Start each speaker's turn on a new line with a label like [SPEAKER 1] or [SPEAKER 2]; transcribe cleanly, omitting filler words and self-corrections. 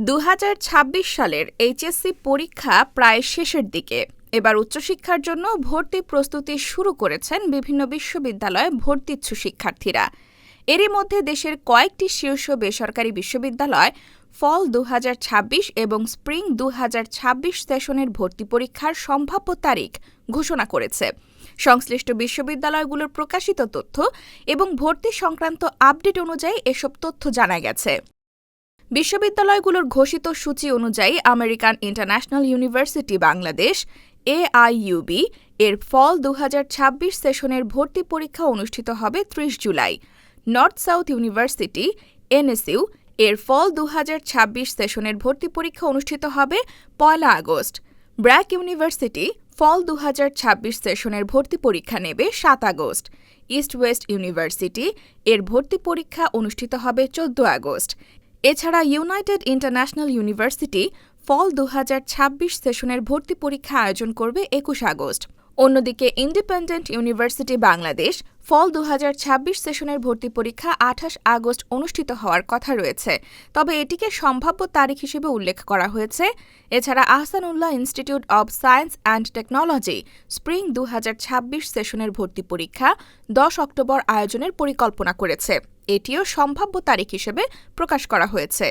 [SPEAKER 1] 2026 সালের এইচএসসি পরীক্ষা প্রায় শেষের দিকে। এবার উচ্চশিক্ষার জন্য ভর্তি প্রস্তুতি শুরু করেছেন বিভিন্ন বিশ্ববিদ্যালয়ে ভর্তিচ্ছু শিক্ষার্থীরা। এরই মধ্যে দেশের কয়েকটি শীর্ষ বেসরকারি বিশ্ববিদ্যালয় ফল 2026 এবং স্প্রিং 2026 সেশনের ভর্তি পরীক্ষার সম্ভাব্য তারিখ ঘোষণা করেছে। সংশ্লিষ্ট বিশ্ববিদ্যালয়গুলোর প্রকাশিত তথ্য এবং ভর্তি সংক্রান্ত আপডেট অনুযায়ী এসব তথ্য জানা গেছে। বিশ্ববিদ্যালয়গুলোর ঘোষিত সূচি অনুযায়ী American international university Bangladesh AIUB এর ফল 2026 সেশনের ভর্তি পরীক্ষা অনুষ্ঠিত হবে 30 July. North south university NSU এর ফল 2026 সেশনের ভর্তি পরীক্ষা অনুষ্ঠিত হবে 1 আগস্ট। ব্র্যাক ইউনিভার্সিটি ফল 2026 সেশনের ভর্তি পরীক্ষা নেবে 7 আগস্ট। ইস্ট ওয়েস্ট ইউনিভার্সিটি এর ভর্তি পরীক্ষা অনুষ্ঠিত হবে 14 আগস্ট। এছাড়া ইউনাইটেড ইন্টারন্যাশনাল ইউনিভার্সিটি ফল 2026 সেশনের ভর্তি পরীক্ষা আয়োজন করবে 21 আগস্ট। অন্যদিকে ইন্ডিপেন্ডেন্ট ইউনিভার্সিটি বাংলাদেশ ফল 2026 সেশনের ভর্তি পরীক্ষা 28 আগস্ট অনুষ্ঠিত হওয়ার কথা রয়েছে, তবে এটিকে সম্ভাব্য তারিখ হিসেবে উল্লেখ করা হয়েছে। এছাড়া Ahsanullah institute of science and technology spring 2026 সেশনের ভর্তি পরীক্ষা 10 অক্টোবর আয়োজনের পরিকল্পনা করেছে। এটিও সম্ভাব্য তারিখ হিসেবে প্রকাশ করা হয়েছে।